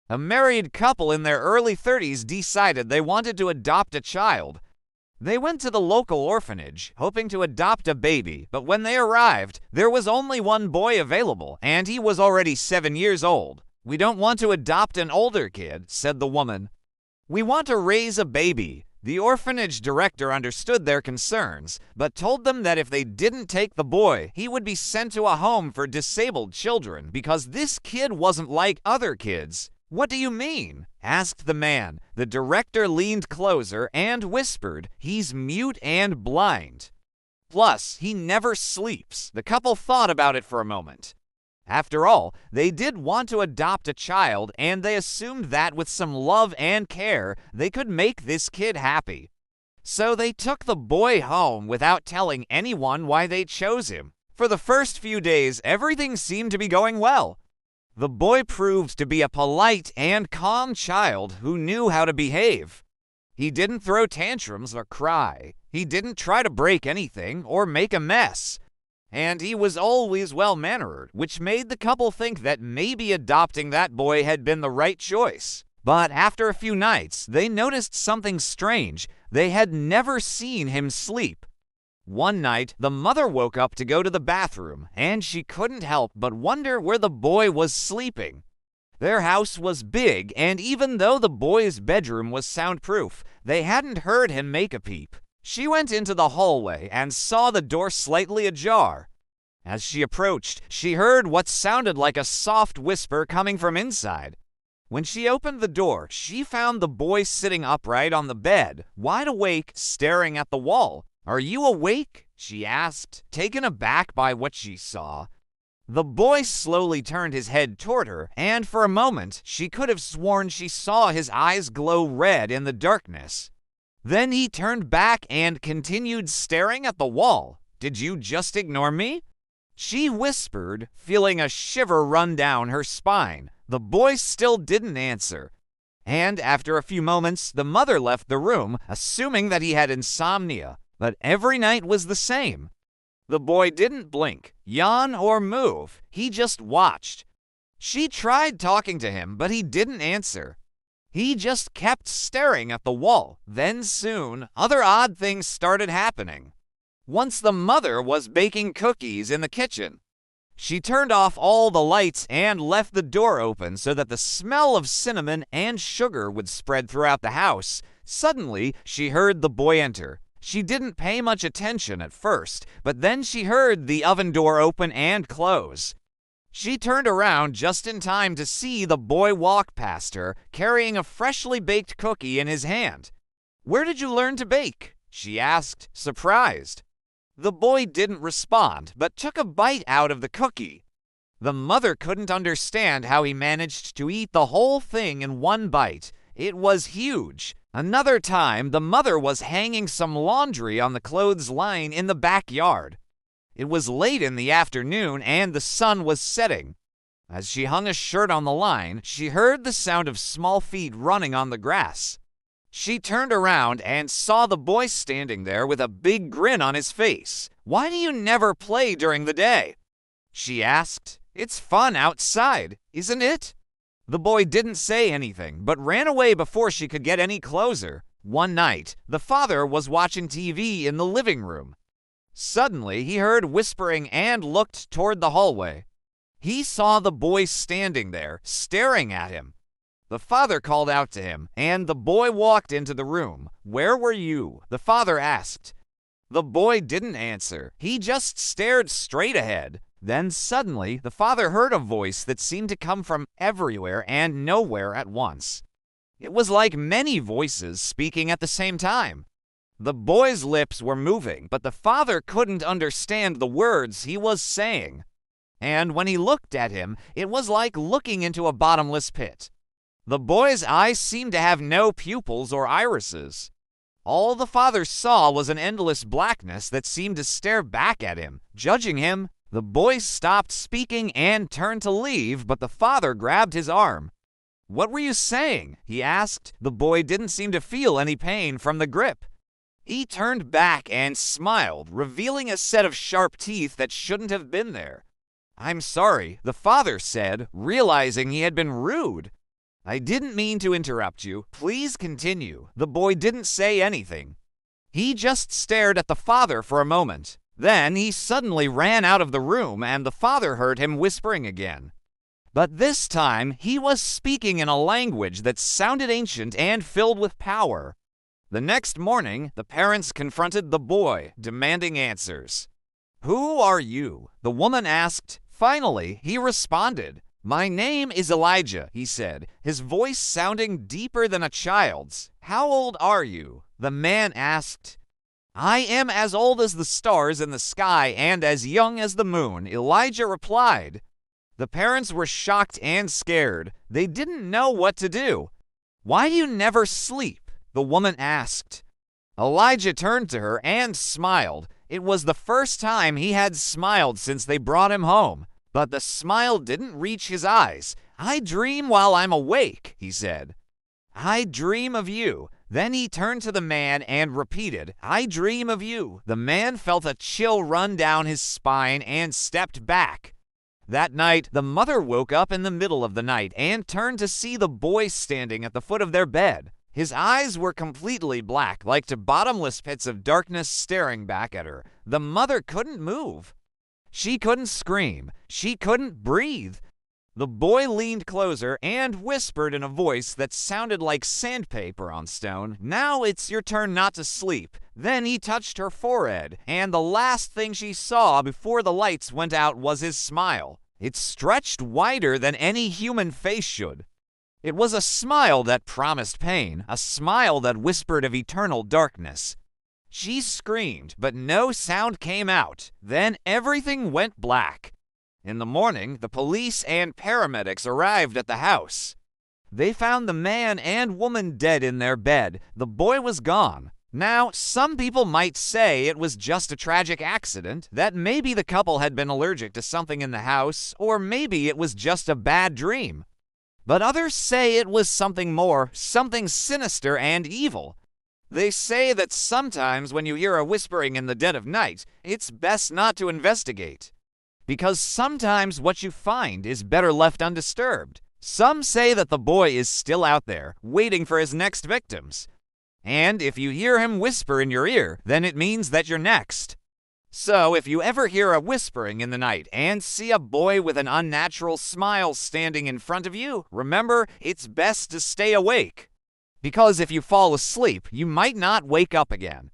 A married couple in their early 30s decided they wanted to adopt a child. They went to the local orphanage, hoping to adopt a baby, but when they arrived, there was only one boy available, and he was already 7 years old. "We don't want to adopt an older kid," said the woman. "We want to raise a baby." The orphanage director understood their concerns, but told them that if they didn't take the boy, he would be sent to a home for disabled children because this kid wasn't like other kids. "What do you mean?" asked the man. The director leaned closer and whispered, "He's mute and blind. Plus, he never sleeps." The couple thought about it for a moment. After all, they did want to adopt a child, and they assumed that with some love and care, they could make this kid happy. So they took the boy home without telling anyone why they chose him. For the first few days, everything seemed to be going well. The boy proved to be a polite and calm child who knew how to behave. He didn't throw tantrums or cry. He didn't try to break anything or make a mess. And he was always well-mannered, which made the couple think that maybe adopting that boy had been the right choice. But after a few nights, they noticed something strange. They had never seen him sleep. One night, the mother woke up to go to the bathroom, and she couldn't help but wonder where the boy was sleeping. Their house was big, and even though the boy's bedroom was soundproof, they hadn't heard him make a peep. She went into the hallway and saw the door slightly ajar. As she approached, she heard what sounded like a soft whisper coming from inside. When she opened the door, she found the boy sitting upright on the bed, wide awake, staring at the wall. "Are you awake?" she asked, taken aback by what she saw. The boy slowly turned his head toward her, and for a moment, she could have sworn she saw his eyes glow red in the darkness. Then he turned back and continued staring at the wall. "Did you just ignore me?" she whispered, feeling a shiver run down her spine. The boy still didn't answer. And after a few moments, the mother left the room, assuming that he had insomnia. But every night was the same. The boy didn't blink, yawn, or move. He just watched. She tried talking to him, but he didn't answer. He just kept staring at the wall. Then soon, other odd things started happening. Once the mother was baking cookies in the kitchen. She turned off all the lights and left the door open so that the smell of cinnamon and sugar would spread throughout the house. Suddenly, she heard the boy enter. She didn't pay much attention at first, but then she heard the oven door open and close. She turned around just in time to see the boy walk past her, carrying a freshly baked cookie in his hand. "Where did you learn to bake?" she asked, surprised. The boy didn't respond, but took a bite out of the cookie. The mother couldn't understand how he managed to eat the whole thing in one bite. It was huge. Another time, the mother was hanging some laundry on the clothesline in the backyard. It was late in the afternoon, and the sun was setting. As she hung a shirt on the line, she heard the sound of small feet running on the grass. She turned around and saw the boy standing there with a big grin on his face. "Why do you never play during the day?" she asked. "It's fun outside, isn't it?" The boy didn't say anything, but ran away before she could get any closer. One night, the father was watching TV in the living room. Suddenly, he heard whispering and looked toward the hallway. He saw the boy standing there, staring at him. The father called out to him, and the boy walked into the room. "Where were you?" the father asked. The boy didn't answer. He just stared straight ahead. Then suddenly, the father heard a voice that seemed to come from everywhere and nowhere at once. It was like many voices speaking at the same time. The boy's lips were moving, but the father couldn't understand the words he was saying. And when he looked at him, it was like looking into a bottomless pit. The boy's eyes seemed to have no pupils or irises. All the father saw was an endless blackness that seemed to stare back at him, judging him. The boy stopped speaking and turned to leave, but the father grabbed his arm. "What were you saying?" he asked. The boy didn't seem to feel any pain from the grip. He turned back and smiled, revealing a set of sharp teeth that shouldn't have been there. "I'm sorry," the father said, realizing he had been rude. I didn't mean to interrupt you. Please continue. The boy didn't say anything. He just stared at the father for a moment. Then he suddenly ran out of the room, and the father heard him whispering again. But this time, he was speaking in a language that sounded ancient and filled with power. The next morning, the parents confronted the boy, demanding answers. "Who are you?" the woman asked. Finally, he responded. "My name is Elijah," he said, his voice sounding deeper than a child's. "How old are you?" the man asked. "I am as old as the stars in the sky and as young as the moon," Elijah replied. The parents were shocked and scared. They didn't know what to do. "Why do you never sleep?" the woman asked. Elijah turned to her and smiled. It was the first time he had smiled since they brought him home. But the smile didn't reach his eyes. "I dream while I'm awake," he said. "I dream of you." Then he turned to the man and repeated, "I dream of you." The man felt a chill run down his spine and stepped back. That night, the mother woke up in the middle of the night and turned to see the boy standing at the foot of their bed. His eyes were completely black, like to bottomless pits of darkness staring back at her. The mother couldn't move. She couldn't scream. She couldn't breathe. The boy leaned closer and whispered in a voice that sounded like sandpaper on stone, "Now it's your turn not to sleep." Then he touched her forehead, and the last thing she saw before the lights went out was his smile. It stretched wider than any human face should. It was a smile that promised pain, a smile that whispered of eternal darkness. She screamed, but no sound came out. Then everything went black. In the morning, the police and paramedics arrived at the house. They found the man and woman dead in their bed. The boy was gone. Now, some people might say it was just a tragic accident, that maybe the couple had been allergic to something in the house, or maybe it was just a bad dream. But others say it was something more, something sinister and evil. They say that sometimes when you hear a whispering in the dead of night, it's best not to investigate, because sometimes what you find is better left undisturbed. Some say that the boy is still out there, waiting for his next victims. And if you hear him whisper in your ear, then it means that you're next. So if you ever hear a whispering in the night and see a boy with an unnatural smile standing in front of you, remember, it's best to stay awake. Because if you fall asleep, you might not wake up again.